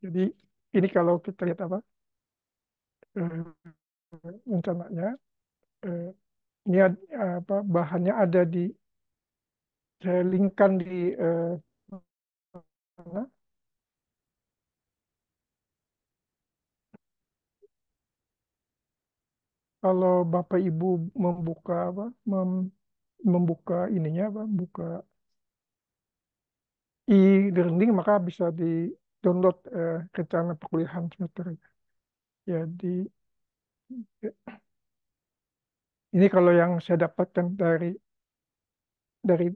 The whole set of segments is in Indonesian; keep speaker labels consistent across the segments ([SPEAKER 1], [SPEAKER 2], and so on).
[SPEAKER 1] Jadi ini kalau kita lihat apa eh, rencananya, eh, ini apa bahannya ada di saya linkkan di mana. Kalau Bapak Ibu membuka apa membuka ininya apa buka e-learning maka bisa di download rencana perkuliahan semester. Jadi ini kalau yang saya dapatkan dari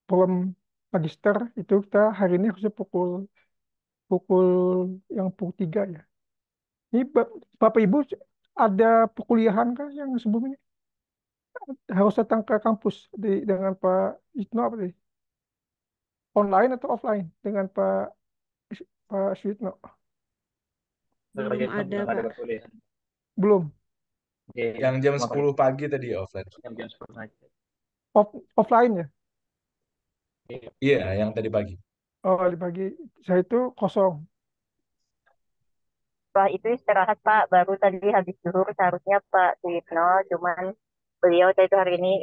[SPEAKER 1] forum magister itu kita hari ini harusnya pukul pukul pukul 3 ya. Ini Bapak Ibu ada perkuliahan kah yang sebelumnya harus datang ke kampus dengan Pak Isno apa tadi? Online atau offline dengan Pak Suyitno?
[SPEAKER 2] Belum ada,
[SPEAKER 3] Belum ada
[SPEAKER 2] Pak.
[SPEAKER 3] perkuliahan.
[SPEAKER 1] Belum.
[SPEAKER 3] Oke,
[SPEAKER 4] Yang jam
[SPEAKER 3] cuma pada
[SPEAKER 4] 10 pagi tadi offline.
[SPEAKER 3] jam 10 aja.
[SPEAKER 1] Offline ya?
[SPEAKER 3] Oke.
[SPEAKER 4] Iya, yang tadi pagi.
[SPEAKER 1] Oh, di pagi. Saya itu kosong.
[SPEAKER 5] Setelah itu istirahat Pak, baru tadi habis zuhur seharusnya Pak Suyitno, cuman beliau tadi itu hari ini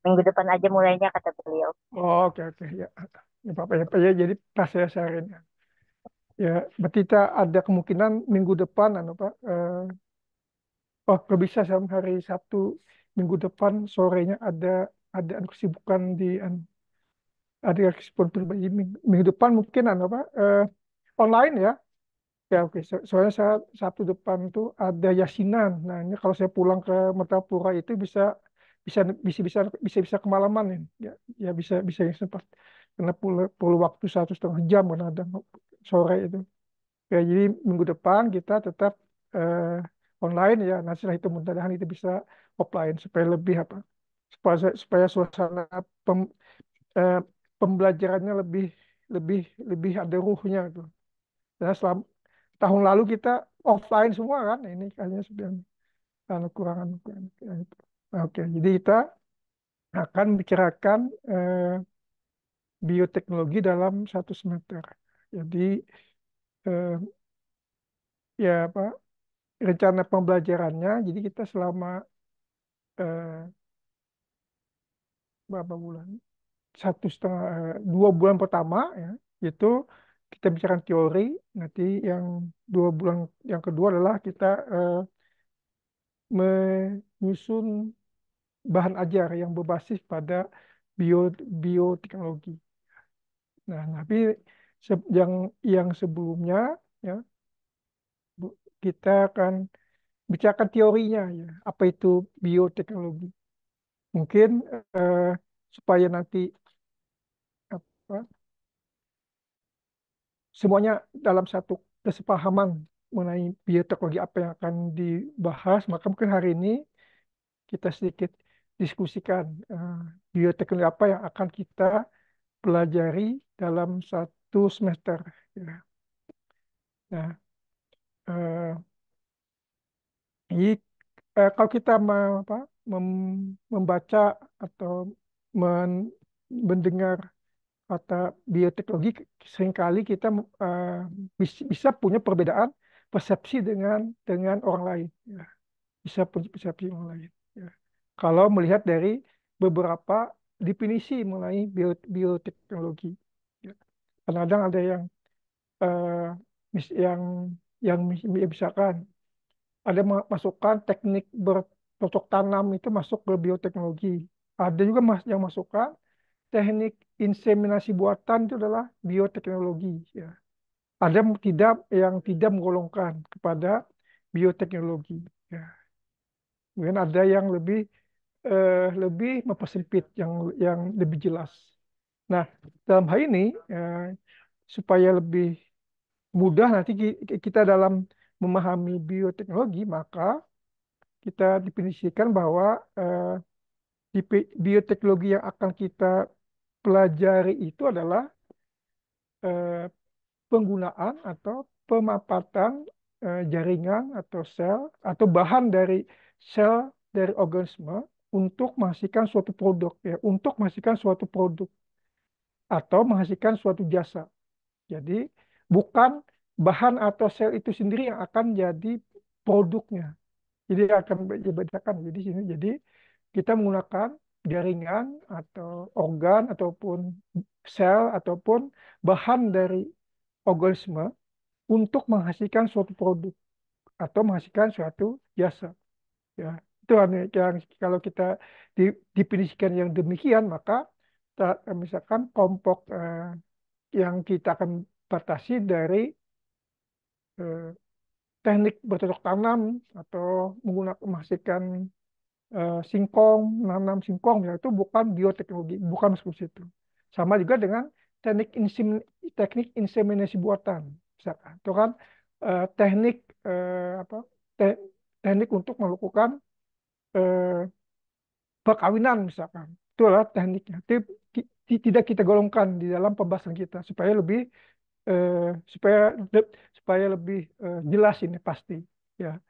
[SPEAKER 5] minggu depan aja mulainya kata beliau.
[SPEAKER 1] Oh, oke, oke. Ya. Ya, Bapak, ya, Pak, ya. Jadi pas saya sharing. Ya, berarti kita ada kemungkinan minggu depan, Pak. Oh, kalau bisa sama hari Sabtu minggu depan sorenya ada kesibukan ada kesibukan pribadi minggu depan mungkin Pak online ya. Ya oke. Soalnya saya Sabtu depan tuh ada yasinan. Nah ini kalau saya pulang ke Martapura itu bisa bisa bisa bisa bisa bisa kemalaman ya. Ya, ya bisa bisa yang sempat karena perlu waktu 1,5 jam karena ada sore itu. Ya, jadi minggu depan kita tetap eh, online ya. Nah setelah itu mudah-mudahan itu bisa offline supaya lebih apa? Supaya suasana eh, pembelajarannya lebih lebih lebih ada ruhnya tuh. Karena selama tahun lalu kita offline semua kan, ini kayaknya sudah kurang ya, itu. Nah, oke, jadi kita akan bicarakan bioteknologi dalam 1 semester. Jadi eh, ya apa rencana pembelajarannya, jadi kita selama eh, berapa bulan? 2 bulan pertama ya, itu kita bicarakan teori. Nanti yang 2 bulan yang kedua adalah kita menyusun bahan ajar yang berbasis pada bioteknologi. Nah, tapi yang sebelumnya ya kita akan bicarakan teorinya ya, apa itu bioteknologi. Mungkin eh, supaya nanti apa semuanya dalam satu kesepahaman mengenai bioteknologi apa yang akan dibahas, maka mungkin hari ini kita sedikit diskusikan bioteknologi apa yang akan kita pelajari dalam 1 semester. Ya. Nah, eh, jadi kalau kita membaca atau mendengar kata bioteknologi, seringkali kita bisa punya perbedaan persepsi dengan orang lain. Ya. Bisa punya persepsi orang lain. Ya. Kalau melihat dari beberapa definisi mengenai bioteknologi. Ya. Kadang-kadang ada eh, yang misalkan ada masukan teknik bercocok tanam itu masuk ke bioteknologi. Ada juga yang masukkan teknik inseminasi buatan itu adalah bioteknologi. Ya. Ada yang tidak menggolongkan kepada bioteknologi. Ya. Kemudian ada yang lebih mempersempit yang lebih jelas. Nah, dalam hal ini supaya lebih mudah nanti kita dalam memahami bioteknologi, maka kita definisikan bahwa bioteknologi yang akan kita pelajari itu adalah eh, penggunaan atau pemanfaatan jaringan atau sel atau bahan dari sel dari organisme untuk menghasilkan suatu produk ya, untuk menghasilkan suatu produk atau menghasilkan suatu jasa. Jadi bukan bahan atau sel itu sendiri yang akan jadi produknya. Jadi akan dibedakan. Jadi sini jadi kita menggunakan jaringan atau organ ataupun sel ataupun bahan dari organisme untuk menghasilkan suatu produk atau menghasilkan suatu jasa. Ya, itu yang kalau kita definisikan yang demikian maka misalkan kelompok yang kita akan batasi dari eh, teknik bercocok tanam atau menggunakan menghasilkan singkong, menanam singkong ya itu bukan bioteknologi, bukan masuk ke situ. Sama juga dengan teknik inseminasi buatan, misalkan. Itu kan teknik apa? te- teknik untuk melakukan eh, perkawinan misalkan. Itulah tekniknya. Tapi tidak kita golongkan di dalam pembahasan kita supaya lebih eh, supaya supaya lebih jelas ini pasti ya.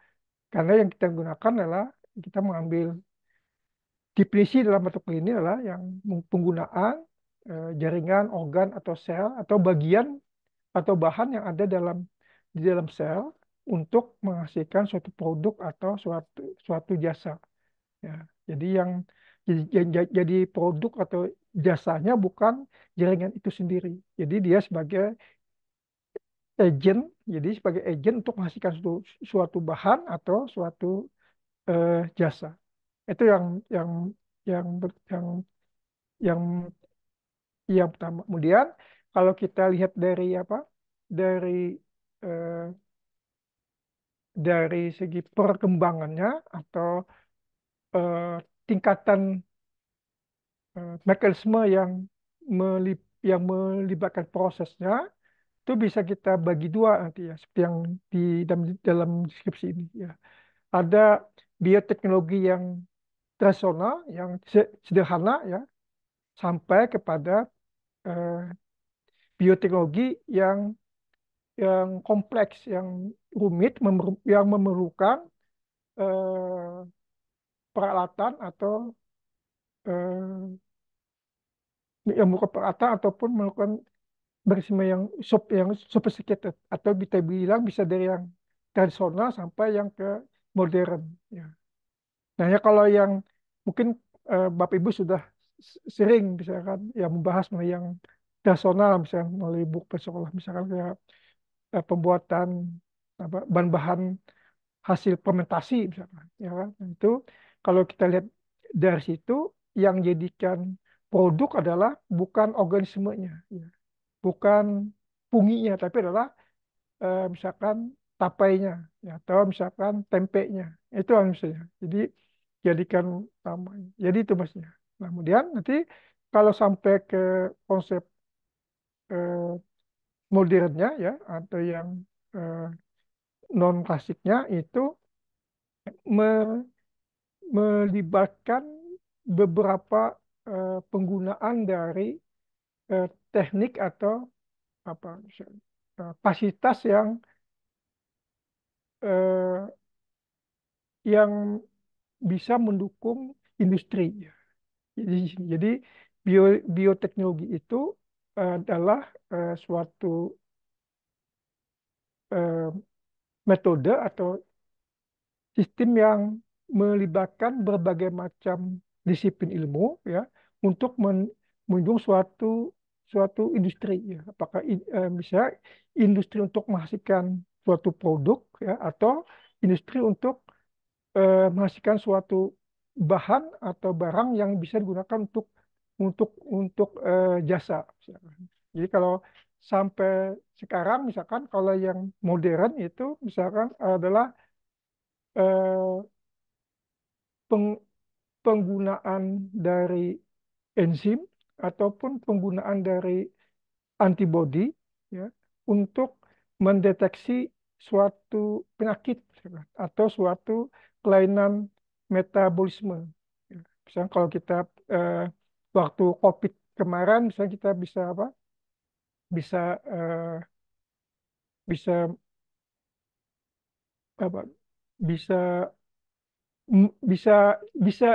[SPEAKER 1] Karena yang kita gunakan adalah kita mengambil definisi dalam bentuk ini adalah yang penggunaan jaringan, organ atau sel atau bagian atau bahan yang ada di dalam sel untuk menghasilkan suatu produk atau suatu jasa. Ya, jadi jadi produk atau jasanya bukan jaringan itu sendiri. Jadi dia sebagai agent, jadi sebagai agent untuk menghasilkan suatu bahan atau suatu jasa. Itu yang yang yang yang pertama. Kemudian kalau kita lihat dari apa? Dari eh, dari segi perkembangannya atau eh, tingkatan mekanisme yang melibatkan prosesnya itu bisa kita bagi dua nanti ya seperti yang di dalam deskripsi ini ya. Ada bioteknologi yang tradisional yang sederhana ya sampai kepada eh, bioteknologi yang kompleks, yang rumit, yang memerlukan eh, peralatan atau eh, yang memerlukan peralatan ataupun memerlukan berisme yang sophisticated atau kita bilang bisa dari yang tradisional sampai yang ke modern. Ya. Nah ya kalau yang mungkin Bapak Ibu sudah sering misalkan ya membahas mengenai yang tradisional misalkan melalui buku sekolah misalkan kayak pembuatan bahan-bahan hasil fermentasi misalkan ya kan. Nah, itu kalau kita lihat dari situ yang jadikan produk adalah bukan organismenya ya. Bukan funginya tapi adalah misalkan tapainya ya atau misalkan tempenya itu kan misalnya jadi jadikan tamanya jadi itu maksudnya. Nah, kemudian nanti kalau sampai ke konsep eh, modernnya ya atau yang non klasiknya itu me- melibatkan beberapa penggunaan dari teknik atau apa fasilitas eh, yang bisa mendukung industri. Jadi bioteknologi itu adalah suatu eh, metode atau sistem yang melibatkan berbagai macam disiplin ilmu ya untuk menunjung suatu suatu industri ya. Apakah misalnya industri untuk menghasilkan suatu produk ya atau industri untuk menghasilkan suatu bahan atau barang yang bisa digunakan untuk jasa. Misalkan. Jadi kalau sampai sekarang misalkan kalau yang modern itu misalkan adalah eh, peng- penggunaan dari enzim ataupun penggunaan dari antibodi ya untuk mendeteksi suatu penyakit misalkan, atau suatu kelainan metabolisme. Ya. Misalnya kalau kita eh, waktu COVID kemarin, misalnya kita bisa apa? Bisa apa? Bisa bisa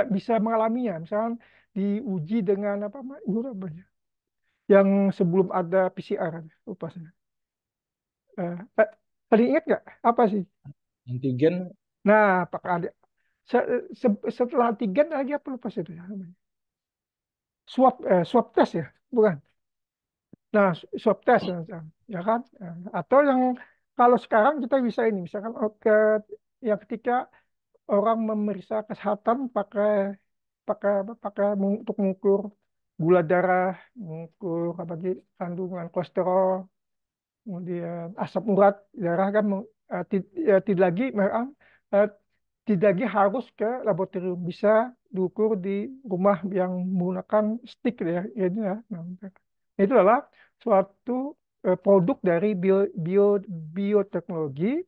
[SPEAKER 1] bisa mengalaminya. Misalnya diuji dengan apa? Yang sebelum ada PCR, lupa saya. Eh, eh, Tadi ingat nggak apa sih?
[SPEAKER 4] Antigen
[SPEAKER 1] Nah, apakah ada setelah antigen lagi apa lupa sih itu ya namanya? Swab test ya, bukan? Nah, swab test ya kan? Atau yang kalau sekarang kita bisa ini, misalkan ya ketika orang memeriksa kesehatan pakai pakai pakai untuk mengukur gula darah, mengukur apa lagi kandungan kolesterol, kemudian asam urat darah kan tidak lagi eh, tidak lagi harus ke laboratorium, bisa diukur di rumah yang menggunakan stick ya ini ya. Nah, itu adalah suatu produk dari bioteknologi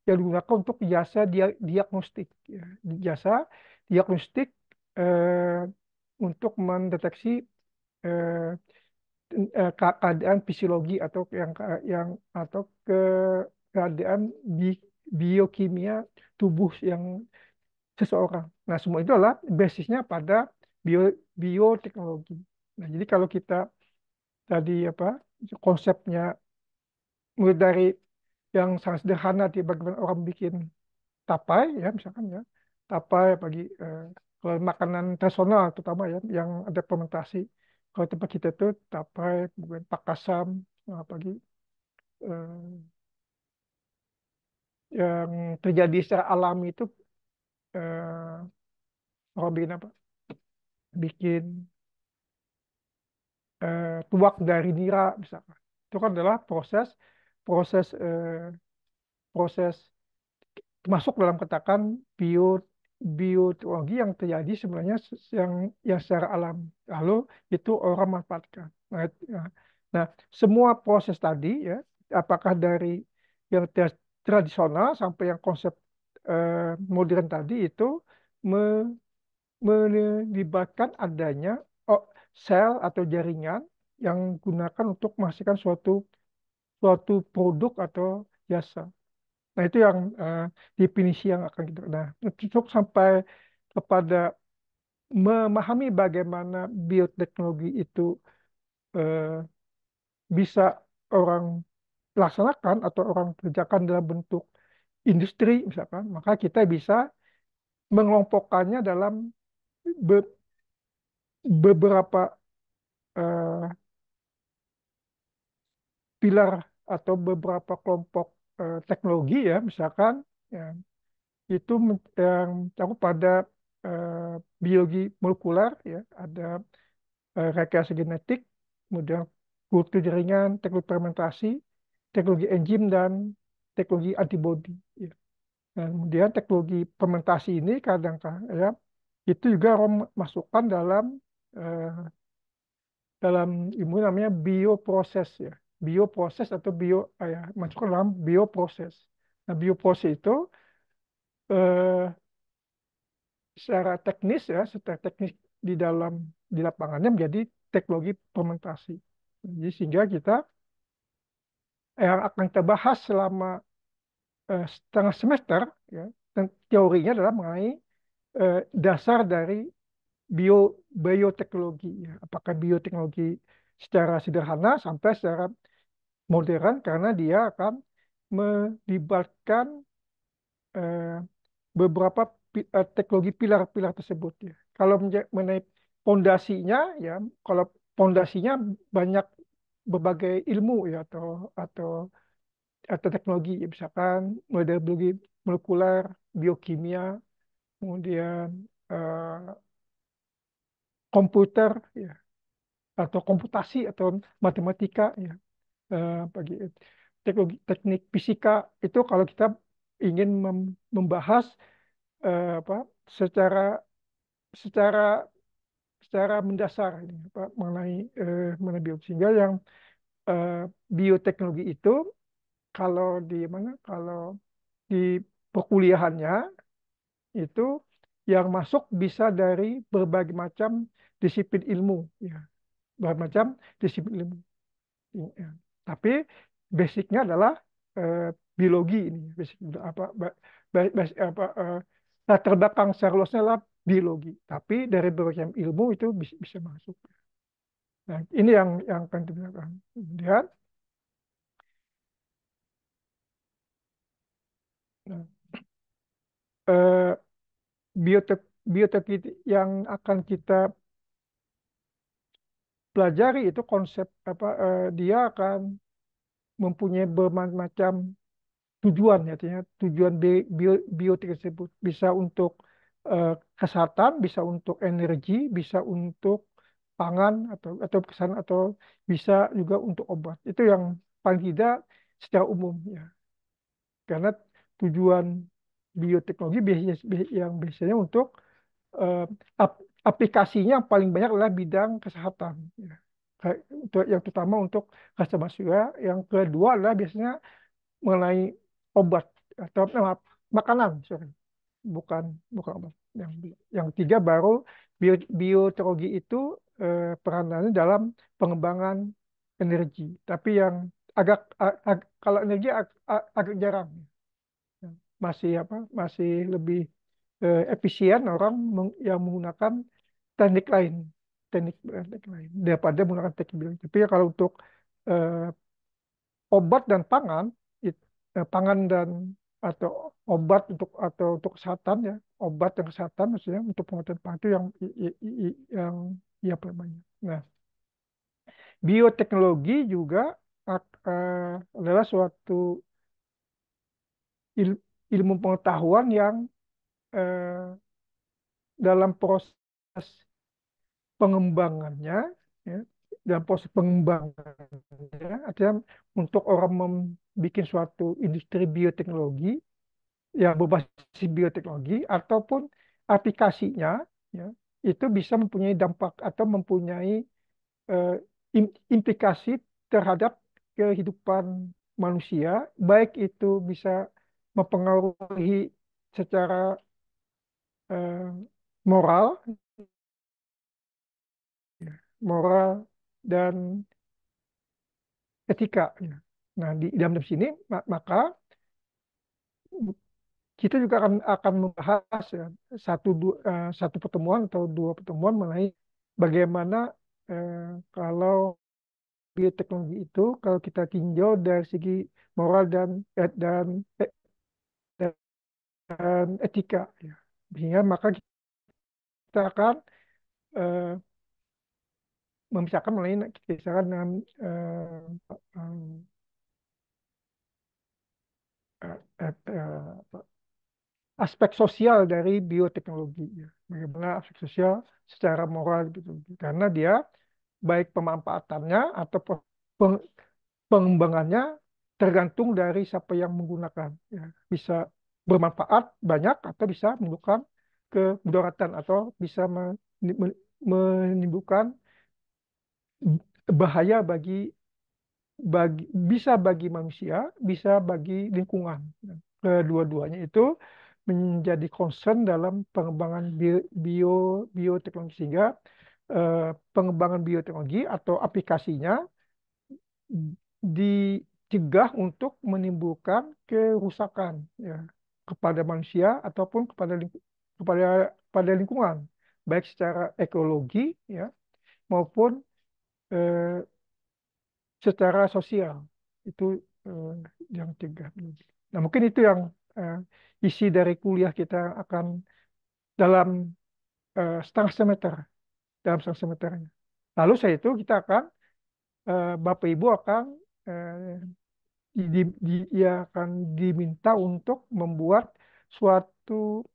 [SPEAKER 1] yang digunakan untuk jasa diagnostik ya. Jasa diagnostik eh, untuk mendeteksi eh, keadaan fisiologi atau yang atau keadaan biokimia tubuh yang seseorang. Nah, semua itu adalah basisnya pada bioteknologi. Nah, jadi kalau kita tadi apa konsepnya mulai dari yang sangat sederhana di bagaimana orang bikin tapai ya misalkan ya tapai bagi kalau makanan tradisional terutama ya yang ada fermentasi kalau tempat kita itu tapai kemudian pakasam bagi eh, yang terjadi secara alami itu orang bikin apa bikin tuak dari nira misalkan itu kan adalah proses proses proses masuk dalam katakan bioteknologi yang terjadi sebenarnya yang secara alam. Lalu itu orang manfaatkan. Nah, nah, semua proses tadi ya, apakah dari yang tradisional sampai yang konsep modern tadi itu me- melibatkan adanya sel atau jaringan yang gunakan untuk menghasilkan suatu suatu produk atau jasa. Nah, itu yang definisi yang akan kita. Nah, untuk sampai kepada memahami bagaimana bioteknologi itu eh, bisa orang laksanakan atau orang kerjakan dalam bentuk industri, misalkan, maka kita bisa mengelompokkannya dalam be- beberapa eh, pilar atau beberapa kelompok teknologi ya, misalkan. Ya, itu yang aku pada eh, biologi molekuler ya ada rekayasa genetik kemudian kultur jaringan teknologi fermentasi teknologi enzim dan teknologi antibodi ya. Dan kemudian teknologi fermentasi ini kadang-kadang ya itu juga orang masukkan eh, dalam ilmu namanya bioproses ya bioproses atau ya masukkan dalam bioproses. Nah bioproses itu eh, secara teknis di lapangannya menjadi teknologi fermentasi. Jadi sehingga kita yang akan kita bahas selama setengah semester ya, dan teorinya adalah mengenai dasar dari bio bioteknologi ya. Apakah bioteknologi secara sederhana sampai secara modern karena dia akan melibatkan eh, beberapa teknologi pilar-pilar tersebut ya. Kalau mengenai pondasinya ya, kalau pondasinya banyak berbagai ilmu ya atau atau teknologi ya, misalkan mulai dari biologi molekuler, biokimia, kemudian eh, komputer ya atau komputasi atau matematika ya bagi teknologi teknik fisika itu kalau kita ingin membahas apa secara secara secara mendasar ini Pak mengenai biologi sehingga yang eh, bioteknologi itu kalau di mana kalau di perkuliahannya itu yang masuk bisa dari berbagai macam disiplin ilmu ya berbagai macam disiplin ilmu. Ya. Tapi basicnya adalah eh, biologi ini basic apa apa latar belakang secara luasnya adalah biologi tapi dari berbagai macam ilmu itu bisa masuk. Nah, ini yang akan digunakan. Kemudian Nah, eh, biotek biotek yang akan kita pelajari itu konsep apa, dia akan mempunyai berbagai macam tujuan, ya, artinya tujuan biotik tersebut bisa untuk kesehatan, bisa untuk energi, bisa untuk pangan atau kesana, atau bisa juga untuk obat. Itu yang paling tidak secara umum, ya. Karena tujuan bioteknologi yang biasanya untuk eh, aplikasinya yang paling banyak adalah bidang kesehatan, ya. Untuk yang pertama untuk kesehatan manusia, yang kedua adalah biasanya mengenai obat atau maaf, makanan, sorry, bukan bukan obat. Yang tiga baru bioteknologi itu peranannya dalam pengembangan energi. Tapi yang kalau energi agak jarang. Masih apa? Masih lebih efisien orang yang menggunakan teknik lain, teknik lain daripada menggunakan teknik biologi. Tapi ya kalau untuk eh, obat dan pangan, pangan dan atau obat atau untuk kesehatan, ya, obat dan kesehatan maksudnya untuk pengobatan pangan itu yang ya apa namanya. Nah, bioteknologi juga adalah suatu ilmu pengetahuan yang eh, dalam proses pengembangannya, ya, dalam proses pengembangannya artinya untuk orang membuat suatu industri bioteknologi yang berbasis bioteknologi ataupun aplikasinya, ya, itu bisa mempunyai dampak atau mempunyai eh, implikasi terhadap kehidupan manusia, baik itu bisa mempengaruhi secara eh, moral, ya, moral dan etika, ya. Nah, di dalam sini maka kita juga akan membahas, ya, satu pertemuan atau dua pertemuan mengenai bagaimana eh, kalau bioteknologi itu kalau kita tinjau dari segi moral dan etika, ya. Sehingga maka kita akan eh, memisahkan mengenai kisaran dengan eh, eh, eh, aspek sosial dari bioteknologi, ya. Bagaimana aspek sosial secara moral gitu. Karena dia baik pemanfaatannya atau peng- pengembangannya tergantung dari siapa yang menggunakan, ya. Bisa bermanfaat banyak atau bisa menimbulkan kemudaratan atau bisa menimbulkan bahaya bisa bagi manusia, bisa bagi lingkungan. Kedua-duanya itu menjadi concern dalam pengembangan bioteknologi, sehingga eh, pengembangan bioteknologi atau aplikasinya dicegah untuk menimbulkan kerusakan, ya, kepada manusia ataupun kepada lingkungan, baik secara ekologi, ya, maupun eh, secara sosial. Itu eh, yang tiga. Nah, mungkin itu yang eh, isi dari kuliah kita akan dalam setengah semester, dalam setengah semesternya. Lalu saya itu kita akan Bapak Ibu akan eh, ia akan diminta untuk membuat suatu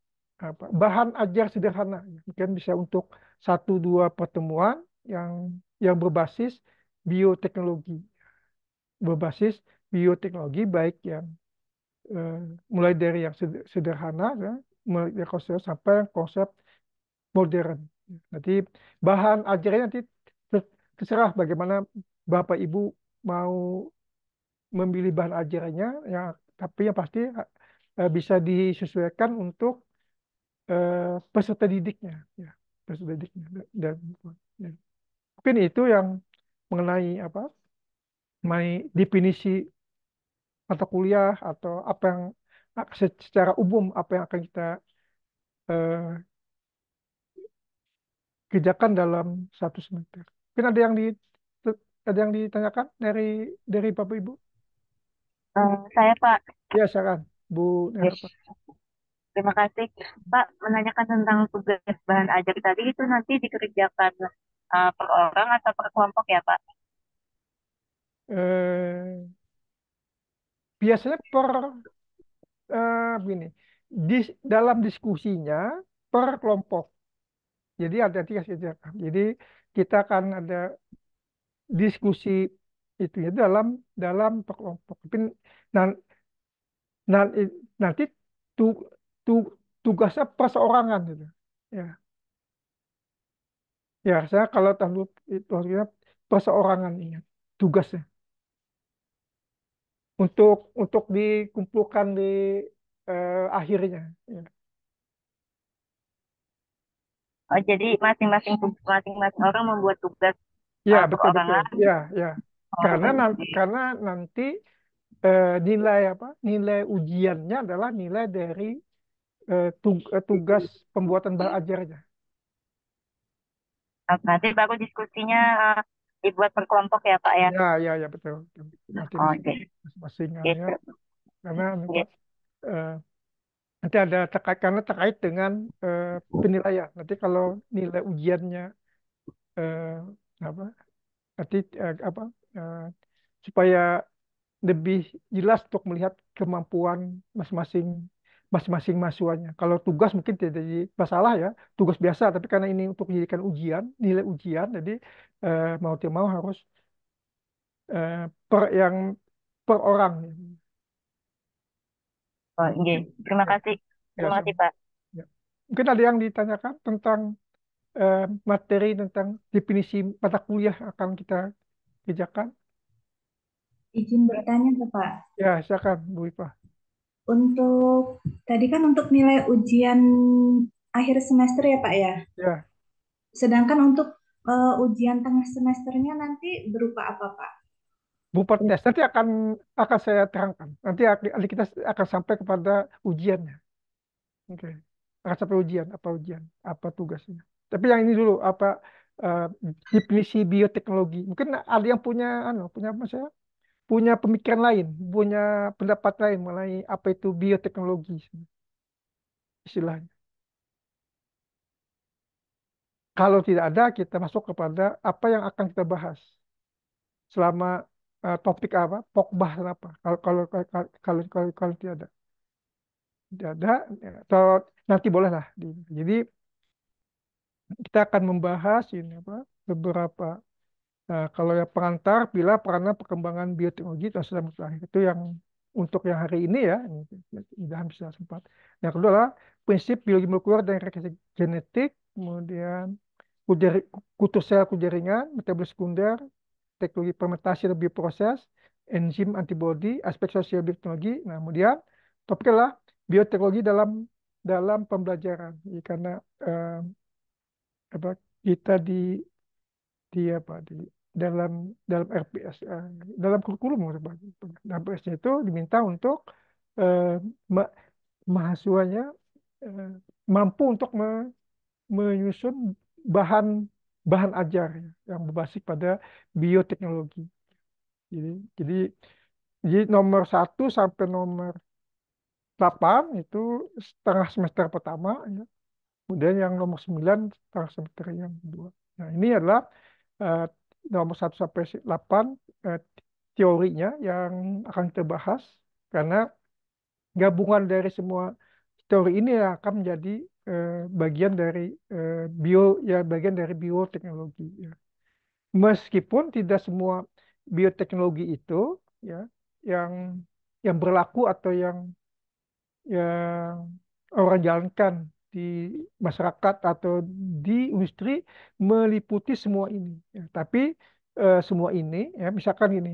[SPEAKER 1] bahan ajar sederhana. Mungkin bisa untuk satu dua pertemuan yang berbasis bioteknologi, baik yang eh, mulai dari yang sederhana, ya, mulai dari konsep sampai konsep modern. Nanti bahan ajarnya nanti terserah bagaimana Bapak Ibu mau memilih bahan ajarnya, ya, tapi yang pasti bisa disesuaikan untuk peserta didiknya, ya, peserta didiknya. Dan mungkin itu yang mengenai apa, mengenai definisi mata kuliah atau apa yang secara umum apa yang akan kita eh, kerjakan dalam satu semester. Mungkin ada yang ditanyakan dari Bapak Ibu?
[SPEAKER 5] Saya Pak,
[SPEAKER 1] Ya, silakan. Bu
[SPEAKER 5] Yes.
[SPEAKER 1] apa?
[SPEAKER 5] Terima kasih. Pak, menanyakan tentang tugas bahan ajar tadi itu nanti dikerjakan per orang atau per kelompok ya, Pak?
[SPEAKER 1] Eh, biasanya per begini, dalam diskusinya per kelompok. Jadi ada tiga kegiatan. Jadi kita akan ada diskusi itu ya dalam per kelompok. Tapi nan- nanti tu, tu, tugasnya perseorangan gitu. Ya, ya saya kalau tahu itu harusnya perseorangan ini tugasnya untuk dikumpulkan di akhirnya. Ya,
[SPEAKER 5] Oh, jadi masing-masing orang membuat tugas
[SPEAKER 1] ya betul betul.
[SPEAKER 5] perorangan.
[SPEAKER 1] Ya ya.
[SPEAKER 5] Oh, oke.
[SPEAKER 1] Karena nanti nilai apa? Nilai ujiannya adalah nilai dari tugas pembuatan bahan ajarnya.
[SPEAKER 5] Nah, nanti baru diskusinya dibuat per kelompok ya, Pak ya.
[SPEAKER 1] Ya ya ya betul. Betul. Masing-masing
[SPEAKER 5] Oke.
[SPEAKER 1] masing-masing ya.
[SPEAKER 5] Gitu.
[SPEAKER 1] Karena apa?
[SPEAKER 5] Gitu.
[SPEAKER 1] eh, nanti ada karena terkait dengan penilaian. Nanti kalau nilai ujiannya eh, apa? Nanti apa? eh, supaya lebih jelas untuk melihat kemampuan masing-masing mahasiswanya. Kalau tugas mungkin tidak jadi masalah ya, tugas biasa. Tapi karena ini untuk dijadikan ujian, nilai ujian, jadi mau tidak mau harus yang per orang.
[SPEAKER 5] Oh, iya. Terima
[SPEAKER 1] Ya,
[SPEAKER 5] kasih.
[SPEAKER 1] ya,
[SPEAKER 5] Terima kasih,
[SPEAKER 1] sama.
[SPEAKER 5] Pak.
[SPEAKER 1] Ya. Mungkin ada yang ditanyakan tentang materi tentang definisi mata kuliah akan kita kerjakan.
[SPEAKER 2] Izin bertanya, Bapak.
[SPEAKER 1] Ya, silakan Bu Ipa.
[SPEAKER 2] Untuk tadi kan untuk nilai ujian akhir semester ya, Pak ya.
[SPEAKER 1] Ya,
[SPEAKER 2] Sedangkan untuk ujian tengah semesternya nanti berupa apa, Pak?
[SPEAKER 1] Bupat tes nanti akan saya terangkan. Nanti adik kita akan sampai kepada ujiannya. Oke. Akan sampai ujian, apa tugasnya. Tapi yang ini dulu apa eh, definisi bioteknologi. Mungkin ada yang punya apa saya? Punya pemikiran lain, punya pendapat lain mengenai apa itu bioteknologi istilahnya. Kalau tidak ada, kita masuk kepada apa yang akan kita bahas selama topik apa, pokbah apa. Kalau tidak ada. Tidak ada, ya, atau nanti boleh lah. Jadi kita akan membahas ini apa beberapa kalau yang pengantar bila peranan perkembangan bioteknologi dan sudah terakhir itu yang untuk yang hari ini ya ini, mudah bisa sempat. Yang kedua adalah prinsip biologi molekuler dan rekayasa genetik, kemudian kultur sel jaringan, metabolisme sekunder, teknologi fermentasi dan bioproses, enzim antibodi, aspek sosial bioteknologi. Nah, kemudian topiknya adalah bioteknologi dalam dalam pembelajaran. Jadi, karena eh, apa kita di apa di dalam dalam RPS dalam kurikulum dalam RPS itu diminta untuk eh, ma- mahasiswanya eh, mampu untuk menyusun bahan bahan ajar ya, yang berbasis pada bioteknologi. Jadi jadi jadi nomor 1 sampai nomor 8 itu setengah semester pertama ya. Kemudian yang nomor 9 setengah semester yang kedua. Nah, ini adalah eh, nomor 1 sampai 8 eh, teorinya yang akan kita bahas karena gabungan dari semua teori ini yang akan menjadi bagian dari bagian dari bioteknologi ya. Meskipun tidak semua bioteknologi itu ya yang yang berlaku atau yang orang jalankan di masyarakat atau di industri meliputi semua ini. Ya, tapi semua ini ya misalkan ini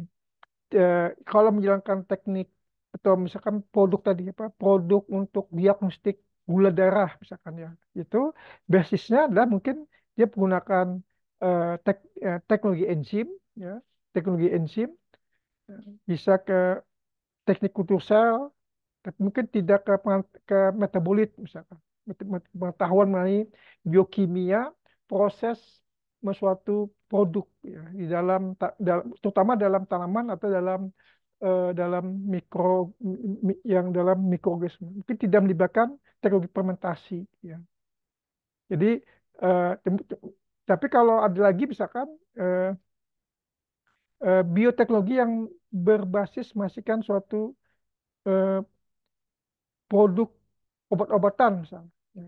[SPEAKER 1] kalau menjalankan teknik atau misalkan produk tadi apa produk untuk diagnostik gula darah misalkan ya itu basisnya adalah mungkin dia menggunakan teknologi enzim ya teknologi enzim bisa ke teknik kultur sel tapi mungkin tidak ke metabolit misalkan pengetahuan mengenai biokimia proses suatu produk ya di terutama dalam tanaman atau dalam dalam yang dalam mikroorganisme. Mungkin tidak melibatkan teknologi fermentasi. Ya. Jadi, tapi kalau ada lagi misalkan eh, bioteknologi yang berbasis menghasilkan suatu eh, produk obat-obatan misalnya, ya.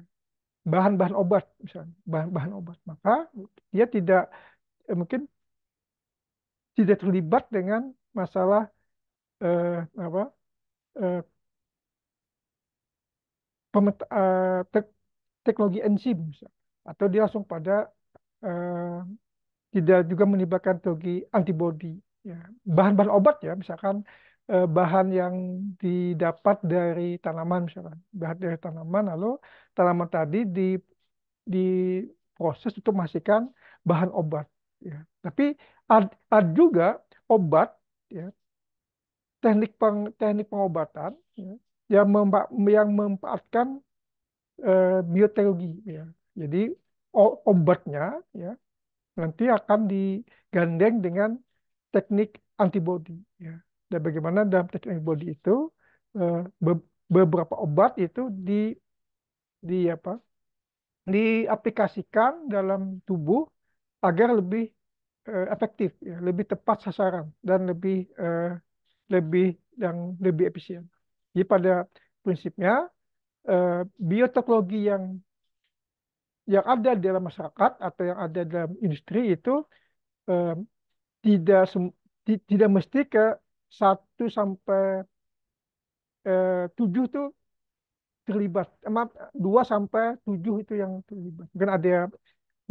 [SPEAKER 1] Bahan-bahan obat misalnya, bahan-bahan obat, maka dia tidak mungkin tidak terlibat dengan masalah apa eh, teknologi enzim misalnya. Atau dia langsung pada eh, tidak juga melibatkan teknologi antibodi, ya. Bahan-bahan obat ya, misalkan bahan yang didapat dari tanaman misalkan, bahan dari tanaman, lalu tanaman tadi diproses untuk menghasilkan bahan obat, ya. Tapi ada juga obat, ya, teknik pengobatan, ya, yang memanfaatkan bioteknologi, ya. Jadi obatnya, ya, nanti akan digandeng dengan teknik antibodi, ya. Dan bagaimana dalam teknik antibodi itu beberapa obat itu di apa diaplikasikan dalam tubuh agar lebih efektif, ya, lebih tepat sasaran dan lebih lebih efisien. Jadi pada prinsipnya bioteknologi yang ada di dalam masyarakat atau yang ada dalam industri itu eh, tidak mesti ke 1 sampai 7 tuh terlibat. Maaf, 2 sampai 7 itu yang terlibat. Mungkin ada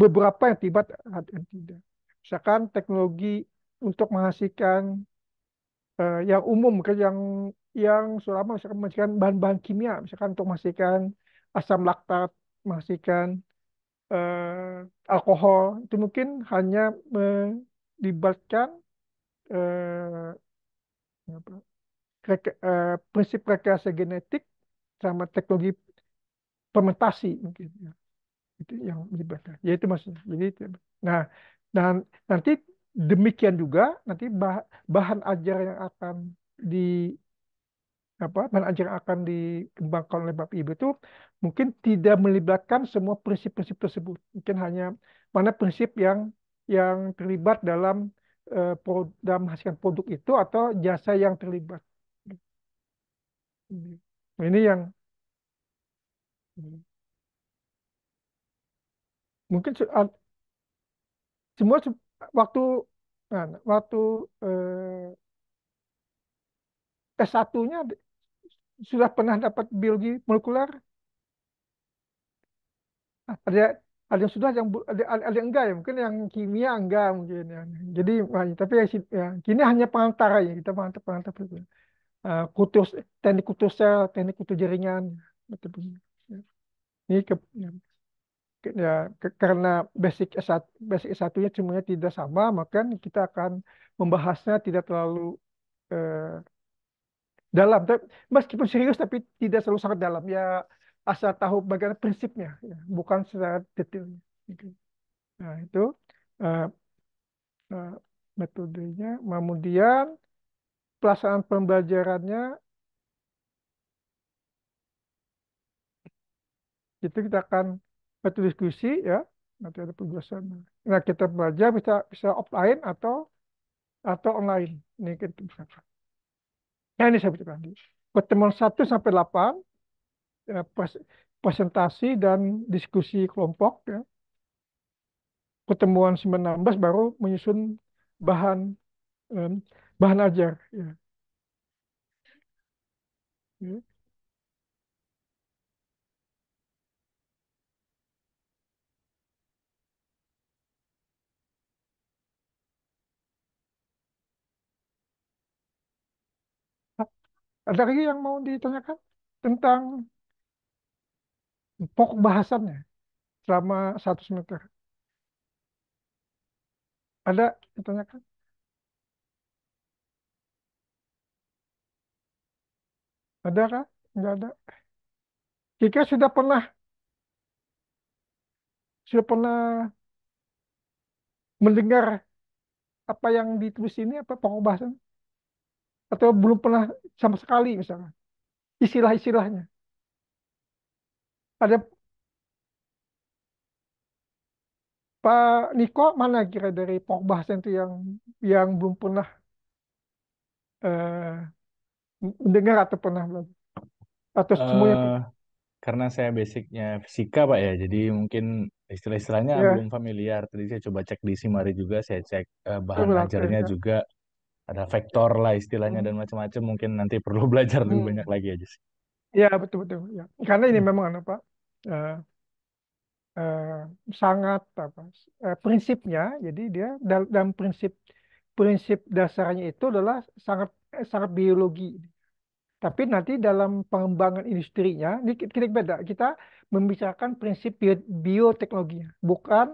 [SPEAKER 1] beberapa yang terlibat, ada yang tidak. Misalkan teknologi untuk menghasilkan yang umum, kan yang selama misalkan menghasilkan bahan-bahan kimia, misalkan untuk menghasilkan asam laktat, menghasilkan alkohol, itu mungkin hanya melibatkan eh, apa, prinsip rekayasa genetik sama teknologi fermentasi mungkin, ya. Itu yang melibatkan. Ya itu maksudnya. Jadi nah, dan nanti demikian juga nanti bahan ajar yang akan di bahan ajar yang akan dikembangkan oleh Bapak Ibu itu mungkin tidak melibatkan semua prinsip-prinsip tersebut. Mungkin hanya mana prinsip yang terlibat dalam menghasilkan produk itu atau jasa yang terlibat. Nah, ini yang mungkin semua waktu waktu S1-nya sudah pernah dapat biologi molekuler. Ada yang sudah, ada yang enggak, ya mungkin yang kimia enggak mungkin, ya. Jadi tapi ya, kini hanya pengantar ya, kita pengantar itu. Kutus teknik kutus sel, teknik kutus jaringan, betul betul. Ya. Ini ya, ya, karena basic S1-nya semuanya tidak sama, maka kita akan membahasnya tidak terlalu eh, dalam. Meskipun serius tapi tidak selalu sangat dalam. Ya asal tahu bagaimana prinsipnya, ya, bukan secara detailnya. Gitu. Nah itu eh, eh, metodenya. Kemudian pelaksanaan pembelajarannya itu kita akan metode diskusi, ya. Nanti ada penjelasan. Nah kita belajar bisa bisa offline atau online. Ini kita bisa. Nah ini saya berikan. Pertemuan 1 sampai 8, ya, presentasi dan diskusi kelompok, ya. Pertemuan 19 baru menyusun bahan em, bahan ajar, ya. Ya. Ada lagi yang mau ditanyakan tentang pokok bahasannya selama 1 semester? Ada ditanyakan? Ada kah? Enggak ada. Kika sudah pernah mendengar apa yang ditulis ini, apa pokok bahasan? atau belum pernah sama sekali misalnya istilah-istilahnya. Ada Pak Niko mana kira dari pembahasan itu yang belum pernah eh, mendengar atau pernah belajar atau semuanya
[SPEAKER 4] eh karena saya basicnya fisika Pak ya, jadi mungkin istilah-istilahnya belum
[SPEAKER 1] ya
[SPEAKER 4] familiar. Tadi saya coba cek di Simari juga, saya cek bahan
[SPEAKER 1] oke
[SPEAKER 4] ajarnya
[SPEAKER 1] ya.
[SPEAKER 4] juga ada vektor lah istilahnya
[SPEAKER 1] Hmm,
[SPEAKER 4] dan macam-macam. Mungkin nanti perlu belajar lebih banyak
[SPEAKER 1] hmm.
[SPEAKER 4] lagi aja sih.
[SPEAKER 1] Ya betul betul ya. Karena ini
[SPEAKER 4] Hmm.
[SPEAKER 1] memang apa eh, eh, sangat apa prinsipnya. Jadi dia dalam prinsip prinsip dasarnya itu adalah sangat sangat biologi. Tapi nanti dalam pengembangan industrinya, ini kita beda. Kita membicarakan prinsip bioteknologinya, bukan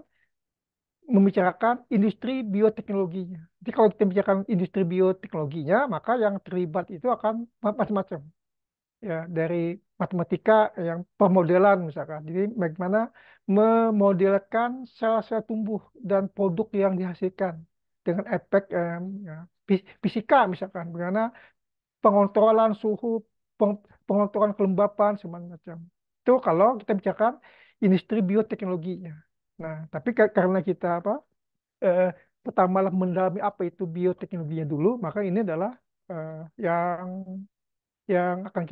[SPEAKER 1] membicarakan industri bioteknologinya. Jadi kalau kita bicarakan industri bioteknologinya, maka yang terlibat itu akan macam-macam. Ya, dari matematika yang pemodelan misalkan. Jadi bagaimana memodelkan sel-sel tumbuh dan produk yang dihasilkan dengan efek ya, fisika misalkan. Bagaimana pengontrolan suhu, pengontrolan kelembapan, semacam macam. Itu kalau kita bicarakan industri bioteknologinya. Nah, tapi karena kita eh, pertama lah mendalami apa itu bioteknologinya dulu, maka ini adalah eh, yang yang akan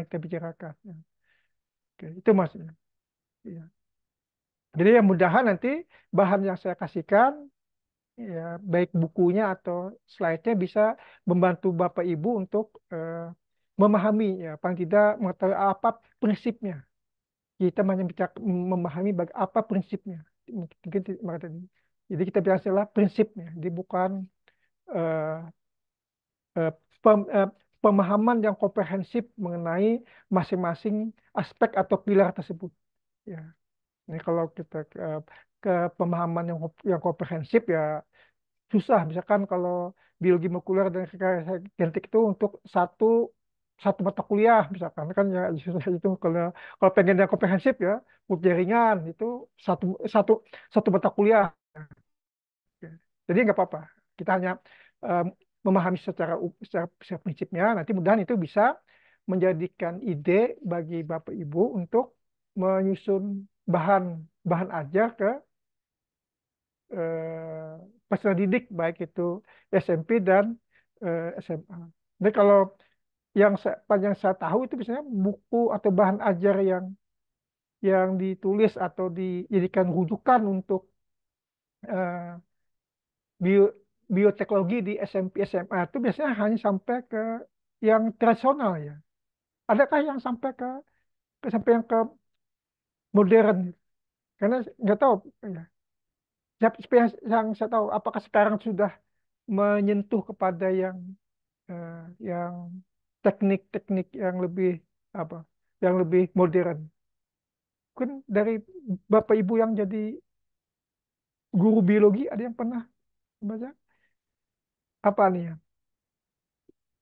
[SPEAKER 1] kita bicarakan. Ya. Oke, itu maksudnya. Iya. Jadi yang mudahan nanti bahan yang saya kasihkan ya baik bukunya atau slide-nya bisa membantu Bapak Ibu untuk memahami ya paling tidak mengetahui apa prinsipnya. Kita hanya bisa memahami apa prinsipnya. Mungkin maka tadi. Jadi kita biasalah prinsipnya. Jadi bukan eh, eh, pemahaman yang komprehensif mengenai masing-masing aspek atau pilar tersebut. Ya, ini kalau kita ke pemahaman yang komprehensif ya susah. Misalkan kalau biologi molekuler dan rekayasa genetik itu untuk satu satu mata kuliah misalkan kan ya susah itu kalau pengen yang komprehensif ya jaringan itu satu satu satu mata kuliah. Ya. Jadi nggak apa-apa. Kita hanya em, memahami secara prinsipnya. Nanti mudahan itu bisa menjadikan ide bagi Bapak Ibu untuk menyusun bahan bahan ajar ke peserta didik baik itu SMP dan SMA. Jadi kalau panjang saya tahu itu biasanya buku atau bahan ajar yang ditulis atau dijadikan rujukan untuk eh, bio, bioteknologi di SMP SMA itu biasanya hanya sampai ke yang tradisional ya. Adakah yang sampai yang ke modern? Karena nggak tahu ya. Siapa yang saya tahu apakah sekarang sudah menyentuh kepada eh, yang teknik-teknik yang lebih apa? Yang lebih modern. Kan dari Bapak Ibu yang jadi guru biologi ada yang pernah baca apa nih ya?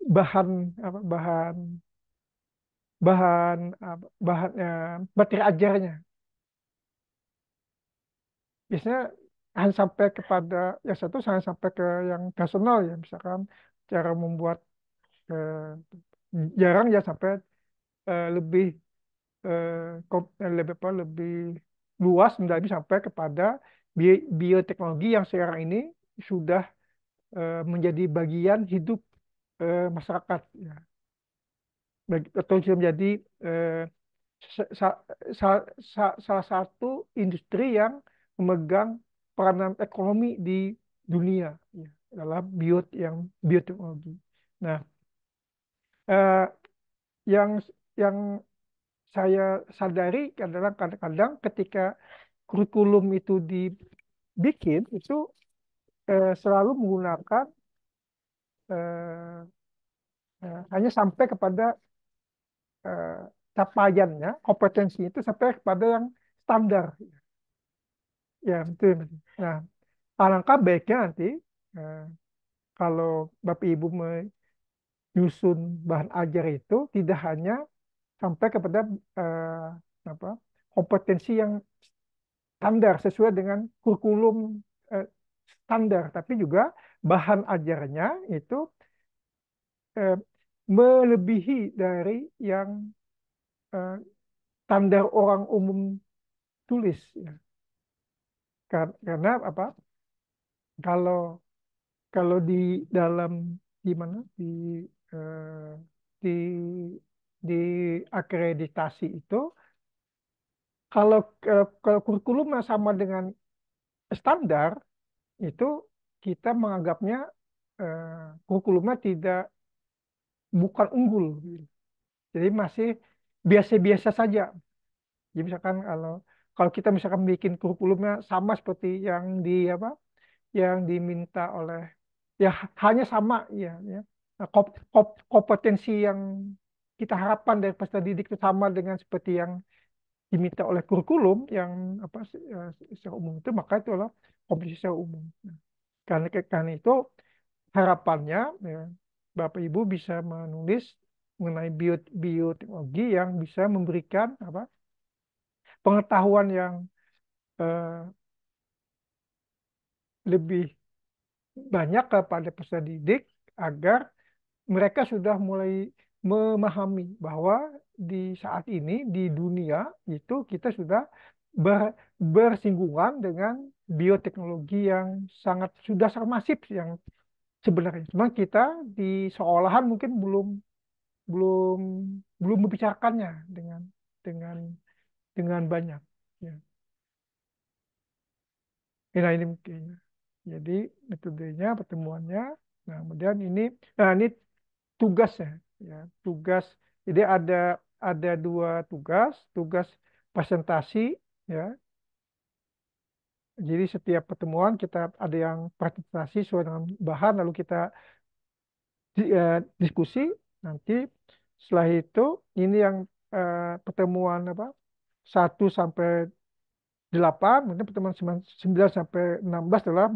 [SPEAKER 1] Bahan apa bahan materi ajarnya biasanya hanya sampai kepada yang satu hanya sampai ke yang personal ya misalkan cara membuat eh, jarang ya sampai lebih lebih luas menjadi sampai kepada bioteknologi yang sekarang ini sudah menjadi bagian hidup masyarakat ya. Atau sudah menjadi eh, sa- sa- salah satu industri yang memegang peranan ekonomi di dunia ya, adalah bioteknologi. Nah, eh, yang yang saya sadari adalah kadang-kadang ketika kurikulum itu dibikin itu selalu menggunakan eh, hanya sampai kepada eh, capaiannya, kompetensi itu sampai kepada yang standar. Ya, betul. Betul. Nah, alangkah baiknya nanti eh, kalau Bapak Ibu menyusun bahan ajar itu tidak hanya sampai kepada apa, kompetensi yang standar sesuai dengan kurikulum standar, tapi juga bahan ajarnya itu eh, melebihi dari yang eh, standar orang umum tulis ya. Karena apa? Kalau kalau di dalam di mana eh, di di akreditasi itu kalau kalau kurikulumnya sama dengan standar itu kita menganggapnya kurikulumnya tidak bukan unggul gitu. Jadi masih biasa-biasa saja. Jadi misalkan kalau kalau kita misalkan bikin kurikulumnya sama seperti yang di apa yang diminta oleh ya hanya sama ya ya. Nah, kompetensi yang kita harapkan dari peserta didik itu sama dengan seperti yang diminta oleh kurikulum yang apa secara umum itu maka itu adalah kompetisi secara umum. Nah, karena itu harapannya ya, Bapak Ibu bisa menulis mengenai bioteknologi yang bisa memberikan apa pengetahuan yang eh, lebih banyak kepada peserta didik agar mereka sudah mulai memahami bahwa di saat ini di dunia itu kita sudah bersinggungan dengan bioteknologi yang sudah sangat masif yang sebenarnya. Cuma kita di sekolahan mungkin belum belum membicarakannya dengan dengan banyak. Ya. Nah ini mungkin. Jadi metodenya, pertemuannya. Nah kemudian ini tugasnya, ya tugas. Jadi ada dua tugas, tugas presentasi, ya. Jadi setiap pertemuan kita ada yang presentasi sesuai dengan bahan, lalu kita diskusi. Nanti setelah itu ini yang pertemuan apa 1 sampai 8, mungkin pertemuan 9 sampai 16 adalah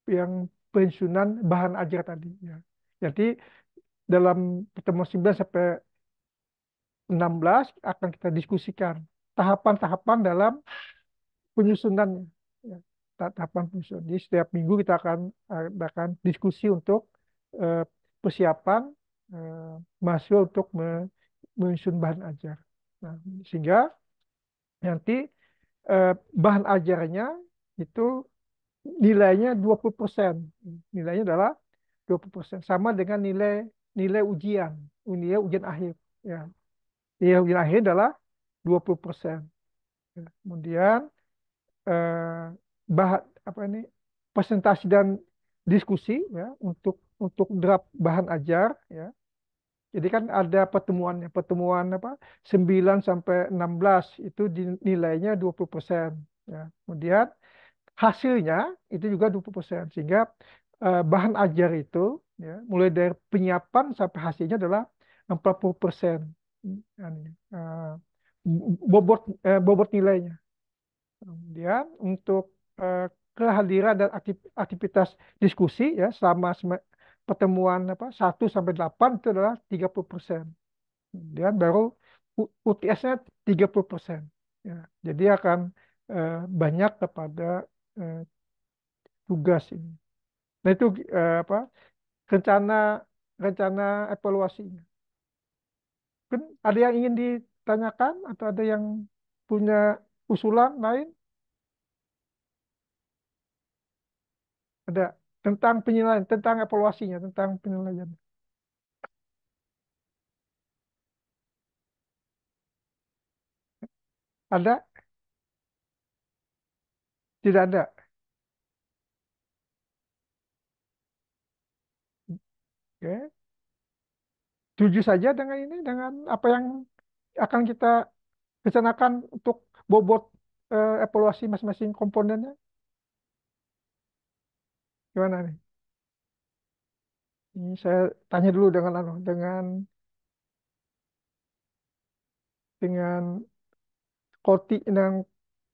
[SPEAKER 1] yang penyusunan bahan ajar tadi. Ya. Jadi dalam pertemuan 9 sampai 16 akan kita diskusikan tahapan-tahapan dalam penyusunannya. Ya, tahapan penyusunan. Jadi setiap minggu kita akan diskusi untuk eh, persiapan eh, mahasiswa untuk menyusun bahan ajar. Nah, sehingga nanti bahan ajarnya itu nilainya 20%. Nilainya adalah 20%. Sama dengan nilai nilai ujian, nilai ujian akhir. Ya. Nilai ujian akhir adalah 20%. Ya. Kemudian bahan apa ini presentasi dan diskusi ya untuk draft bahan ajar ya. Jadi kan ada pertemuannya, pertemuan apa 9 sampai 16 itu nilainya 20%. Ya. Kemudian hasilnya itu juga 20%. Sehingga bahan ajar itu ya, mulai dari penyiapan sampai hasilnya adalah 40%. Eh, bobot nilainya. Kemudian untuk kehadiran dan aktivitas diskusi ya selama pertemuan apa 1 sampai 8 itu adalah 30%. Kemudian baru UTS-nya 30%. Ya, jadi akan banyak kepada eh, tugas ini. Nah itu apa rencana rencana evaluasinya. Kan ada yang ingin ditanyakan atau ada yang punya usulan lain? Ada tentang penilaian, tentang evaluasinya, tentang penilaian. Ada? Tidak ada. Oke. Setuju saja dengan ini, dengan apa yang akan kita rencanakan untuk bobot evaluasi masing-masing komponennya. Gimana nih? Ini saya tanya dulu dengan Koti dan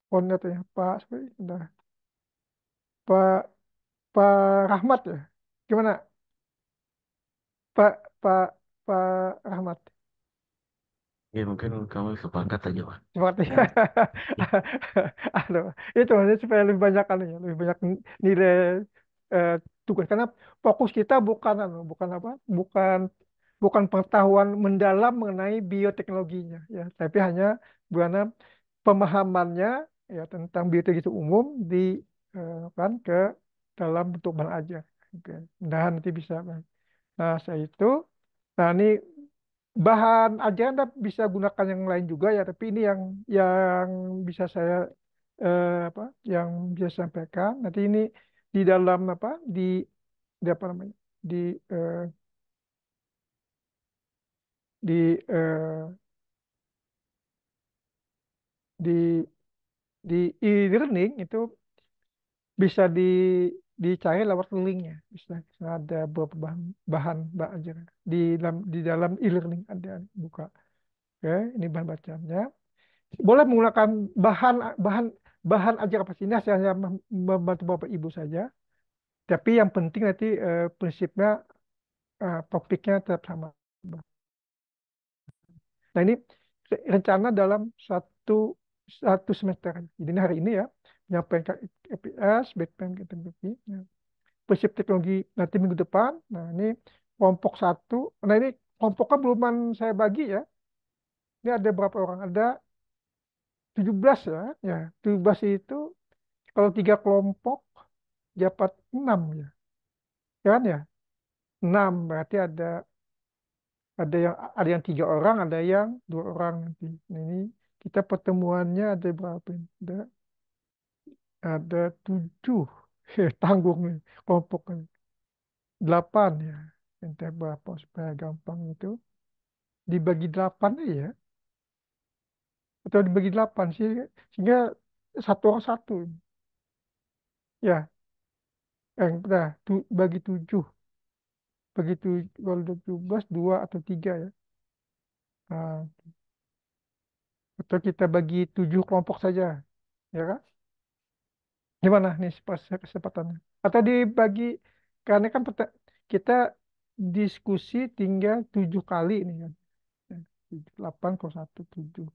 [SPEAKER 1] koordinatornya Pak udah Pak Pak Rahmat ya. Gimana Pak Pak Pak Rahmat?
[SPEAKER 3] Ya mungkin kamu sepakat aja, Pak.
[SPEAKER 1] Seperti
[SPEAKER 3] Ya,
[SPEAKER 1] Aduh, itu maksudnya supaya lebih banyak kan ya, lebih banyak nilai tugas karena fokus kita bukan apa, bukan bukan pengetahuan mendalam mengenai bioteknologinya ya, tapi hanya bagaimana pemahamannya ya tentang bioteknologi itu umum di kan ke dalam bentuk bahan ajar. Oke. Mudahan nanti bisa. Nah, saya itu, nah ini bahan aja Anda bisa gunakan yang lain juga ya, tapi ini yang bisa saya apa, yang bisa saya sampaikan. Nanti ini di dalam apa, di apa namanya, di eh, di eh, di di e-learning itu bisa dicari lewat linknya. Bisa ada beberapa bahan bahan ajar di dalam e-learning ada buka. Oke, ini bahan bacaannya. Boleh menggunakan bahan bahan bahan ajar apa sih? Ini saya hanya membantu Bapak Ibu saja. Tapi yang penting nanti prinsipnya topiknya tetap sama. Nah ini rencana dalam satu satu semester. Jadi ini hari ini ya menyampaikan EPS, backend teknologi. Nah, prinsip teknologi nanti minggu depan. Nah ini kelompok satu. Nah ini kelompoknya beluman saya bagi ya. Ini ada berapa orang? Ada 17 ya. Ya 17 itu kalau 3 kelompok dapat 6 ya. Kan ya? 6 berarti ada yang 3 orang, ada yang 2 orang nanti. Nah, ini kita pertemuannya ada berapa ini? Ada 7. Tanggung nih kelompoknya. 8 ya. Ente berapa supaya gampang itu. Dibagi 8 ya. Atau dibagi 8 sih. Sehingga satu orang satu. Ya. Nah, bagi 7. Begitu kalau 17, 2 atau 3 ya. Nah, atau kita bagi 7 kelompok saja. Ya kan? Gimana nih pas kesempatannya? Atau dibagi, karena kan kita diskusi tinggal 7 kali ini kan. 8 kalau 1, 7.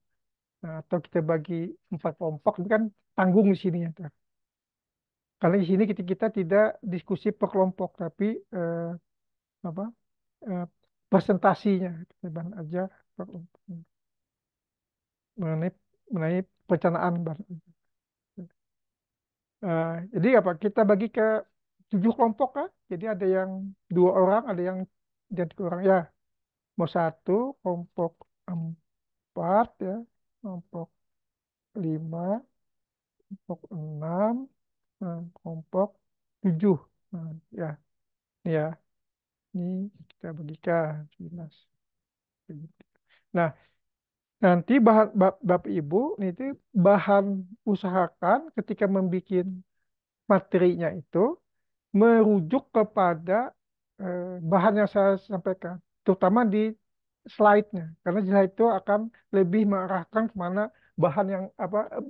[SPEAKER 1] Nah, atau kita bagi 4 kelompok, ini kan tanggung di sini ya. Karena di sini kita tidak diskusi per kelompok, tapi apa eh, presentasinya. Kita bahas aja per kelompok. Mengenai, mengenai perencanaan bahan. Jadi apa? Kita bagi ke 7 kelompok kan? Jadi ada yang 2 orang, ada yang dan 3 orang ya. Mau 1 kelompok 4 ya, kelompok 5, kelompok 6, kelompok 7. Nah, ya, ini ya, ini kita bagikan 11. Nah, nanti Bapak Ibu itu bahan usahakan ketika membuat materinya itu merujuk kepada bahan yang saya sampaikan, terutama di slide-nya, karena di slide itu akan lebih mengarahkan kemana bahan yang apa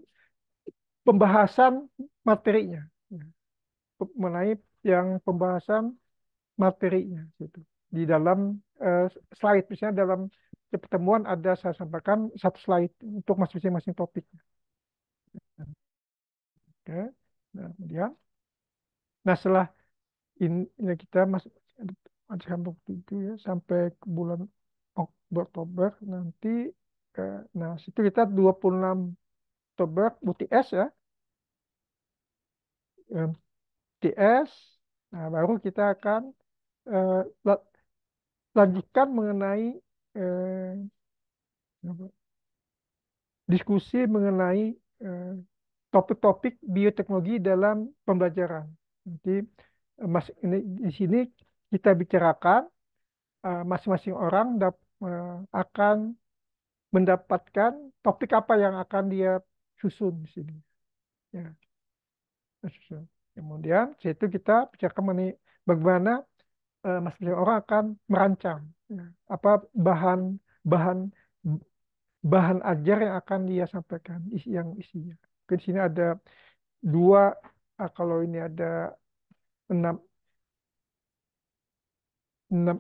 [SPEAKER 1] pembahasan materinya, ya. Mengenai yang pembahasan materinya gitu. Di dalam eh, slide, misalnya dalam pertemuan ada saya sampaikan satu slide untuk masing-masing topik. Oke. Nah, kemudian, nah setelah ini kita masuk sampai itu ya sampai ke bulan Oktober nanti nah situ kita 26 Oktober UTS ya, UTS. Nah baru kita akan eh, la- lanjutkan mengenai eh, apa, diskusi mengenai eh, topik-topik bioteknologi dalam pembelajaran. Nanti ini di sini kita bicarakan masing-masing orang akan mendapatkan topik apa yang akan dia susun di sini. Ya, susun. Kemudian situ kita bicarakan mengenai bagaimana masing-masing orang akan merancang ya, apa bahan bahan bahan ajar yang akan dia sampaikan, yang isinya. Di sini ada 2, kalau ini ada 6, 6,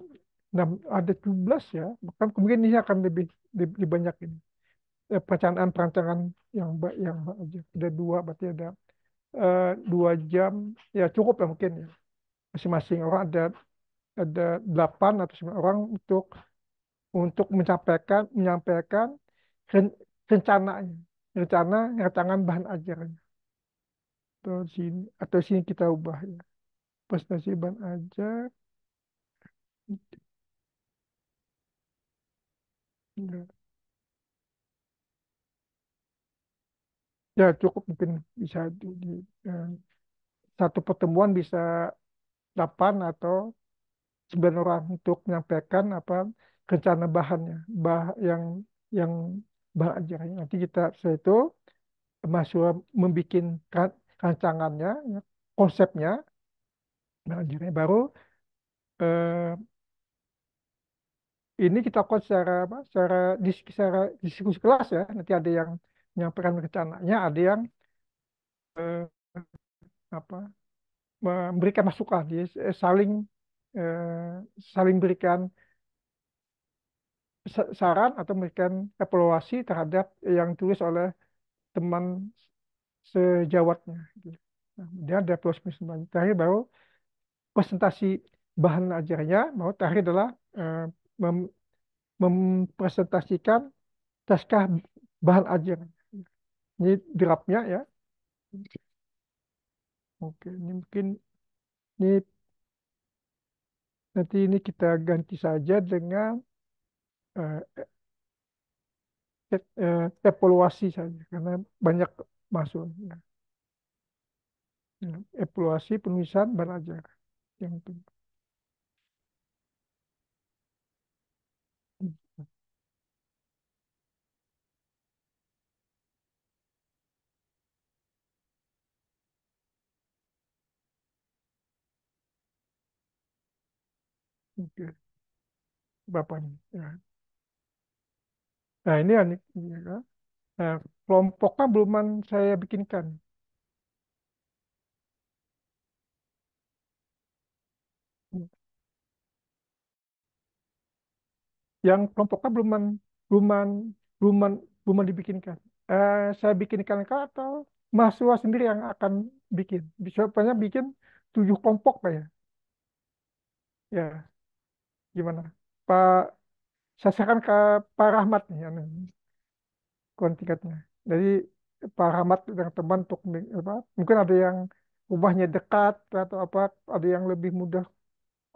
[SPEAKER 1] 6 ada 17 ya, bahkan kemudian ini akan lebih banyak ini. Perencanaan-perencanaan yang aja. Ada 2, berarti ada 2 jam, ya cukup ya mungkin ya. masing-masing orang ada 8 atau 9 orang untuk menyampaikan ren- rencananya, rancangan bahan ajarnya. Atau sini kita ubah ya. Presentasi bahan ajar. Ya, ya, cukup mungkin bisa eh, satu pertemuan bisa 8 atau 9 orang untuk menyampaikan apa rencana bahannya, yang bahan ajarnya. Nanti kita setelah itu mahasiswa membuat rancangannya, ya, konsepnya, bahan ajarnya baru eh, ini kita lakukan secara diskusi kelas ya. Nanti ada yang menyampaikan rencananya, ada yang eh, apa memberikan masukan, jadi eh, saling berikan saran atau memberikan evaluasi terhadap yang ditulis oleh teman sejawatnya gitu. Nah, dia ada plus minus semuanya. Terakhir baru presentasi bahan ajarnya, mau terakhir adalah eh, mem- mempresentasikan naskah bahan ajar. Ini draftnya ya. Oke, ini mungkin ini nanti ini kita ganti saja dengan eh, evaluasi saja karena banyak masuk ya. Ya, evaluasi penulisan bahan ajar yang penting. Oke, Bapak nih. Ya. Nah, ini ya kan. Nah, kelompoknya beluman saya bikinkan. Yang kelompoknya beluman, beluman, beluman dibikinkan. Saya bikinkan kah atau mahasiswa sendiri yang akan bikin? Bisa banyak bikin 7 kelompok Pak ya. Ya, gimana? Pak, saya serahkan ke Pak Rahmat nih, kontingnya. Jadi Pak Rahmat dengan teman untuk apa? Mungkin ada yang rumahnya dekat atau apa, ada yang lebih mudah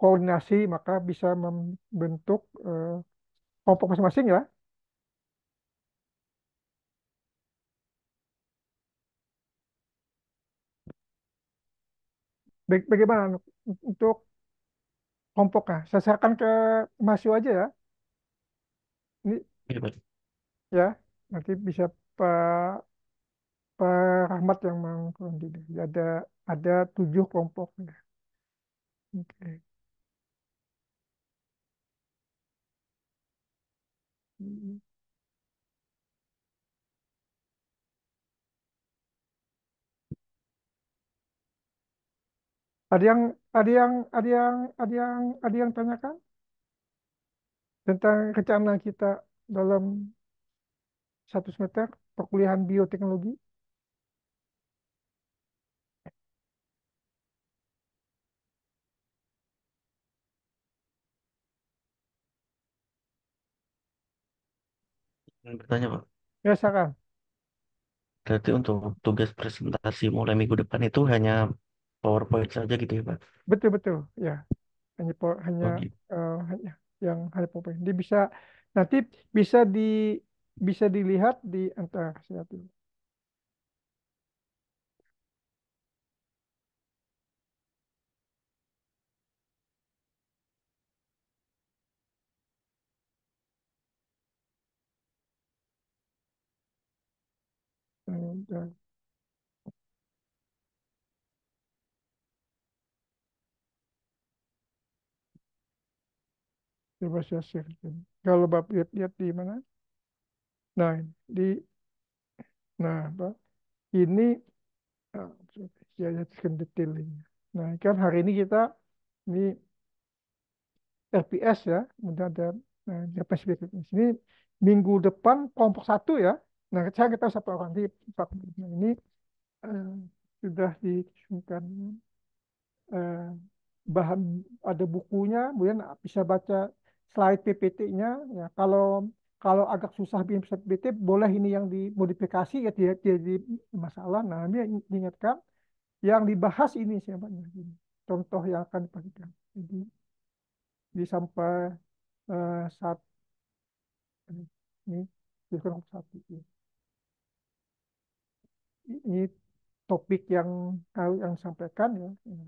[SPEAKER 1] koordinasi, maka bisa membentuk kelompok masing-masing ya. Bagaimana untuk kelompoknya? Saya serahkan ke mahasiswa aja ya. Ini
[SPEAKER 3] Iya, Pak.
[SPEAKER 1] ya, nanti bisa Pak Pak Rahmat yang mengkoordinir. Ada 7 kelompok. Ya. Oke. Ada yang ada yang ada yang ada yang tanyakan tentang rencana kita dalam 1 semester perkuliahan bioteknologi.
[SPEAKER 3] Bertanya, Pak.
[SPEAKER 1] Ya, silakan.
[SPEAKER 3] Berarti untuk tugas presentasi mulai minggu depan itu hanya PowerPoint saja gitu ya, Pak?
[SPEAKER 1] Betul betul ya. Hanya
[SPEAKER 3] Oh, gitu.
[SPEAKER 1] hanya yang hanya PowerPoint. Dia bisa nanti bisa di bisa dilihat di antara satu. Dan coba saya share. Kalau Bapak lihat di mana? Nah, di nah, Pak, ini ah, ya jelaskan detailnya. Nah, kan hari ini kita ini RPS ya, kemudian ada RPS berikutnya. Ini minggu depan kelompok 1 ya. Nah, saya kita satu orang di fakultas. Nah, ini eh, sudah disusunkan. bahan ada bukunya, kemudian bisa baca slide PPT-nya. Ya, kalau kalau agak susah bikin PPT, boleh ini yang dimodifikasi ya tidak jadi masalah. Nah, ini diingatkan yang dibahas ini siapa ini. Contoh yang akan dipastikan. Jadi di sampai saat ini kurang satu. Ya. Ini topik yang disampaikan ya. Ya.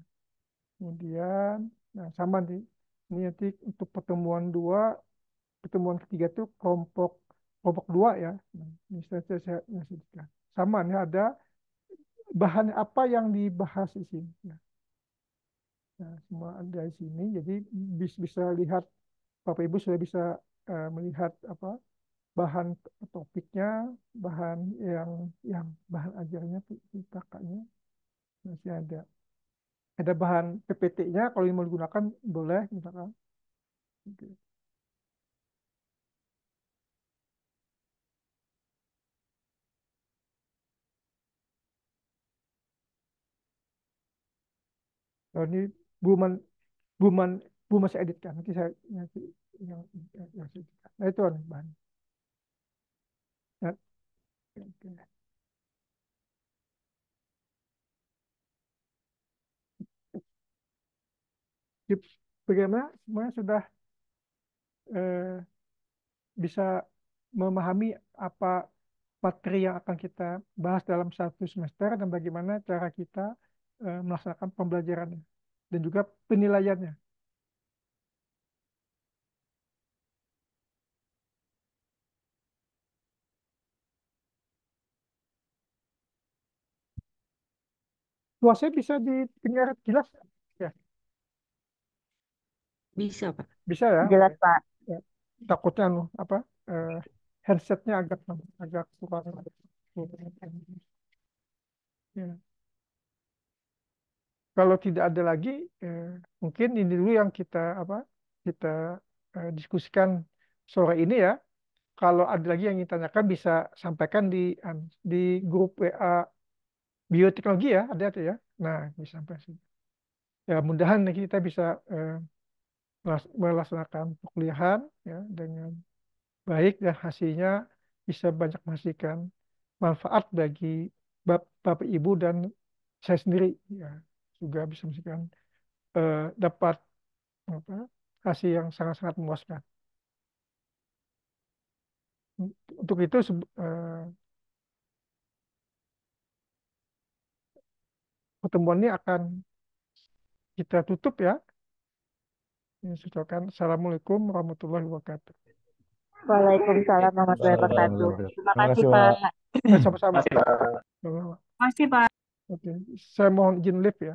[SPEAKER 1] Kemudian, nah sama nih. Ini nanti untuk pertemuan ketiga itu kelompok kelompok dua ya. Nah, ini saya sebutkan. Sama nih ada bahan apa yang dibahas di sini. Ya. Nah, semua ada di sini. Jadi bisa lihat Bapak Ibu sudah bisa melihat apa bahan topiknya, bahan yang bahan ajarnya, kakaknya masih ada. Ada bahan PPT-nya kalau ini mau digunakan boleh misalkan. Oke. Kalau ini Buman Buman Bu masih editkan nanti saya nanti yang saya editkan. Nah itu nih bahan. Nah, oke. Yuk, bagaimana semuanya sudah eh, bisa memahami apa materi yang akan kita bahas dalam satu semester dan bagaimana cara kita melaksanakan pembelajarannya dan juga penilaiannya. Luasnya bisa didengar jelas ya,
[SPEAKER 6] Bisa, Pak.
[SPEAKER 1] bisa ya.
[SPEAKER 5] Jelas,
[SPEAKER 1] Oke.
[SPEAKER 5] Pak.
[SPEAKER 1] Ya. Takutnya apa eh, headsetnya agak kurang. Ya. Kalau tidak ada lagi, mungkin ini dulu yang kita diskusikan sore ini ya. Kalau ada lagi yang ingin tanyakan bisa sampaikan di grup WA bioteknologi ya, ada tuh ya. Nah, bisa sampai sini. Ya, mudahan kita bisa eh, melaksanakan perkuliahan ya dengan baik dan hasilnya bisa banyak menghasilkan manfaat bagi Bapak Ibu dan saya sendiri ya juga bisa menghasilkan dapat apa, hasil yang sangat-sangat memuaskan. Untuk itu pertemuan ini akan kita tutup ya. Ini saya ucapkan Assalamualaikum warahmatullahi wabarakatuh.
[SPEAKER 5] Waalaikumsalam warahmatullahi wabarakatuh.
[SPEAKER 4] Terima
[SPEAKER 5] Terima kasih,
[SPEAKER 4] kasih,
[SPEAKER 5] Pak.
[SPEAKER 4] Pak.
[SPEAKER 1] Sama-sama.
[SPEAKER 5] Terima kasih, Pak.
[SPEAKER 1] Oke, saya mohon izin live ya.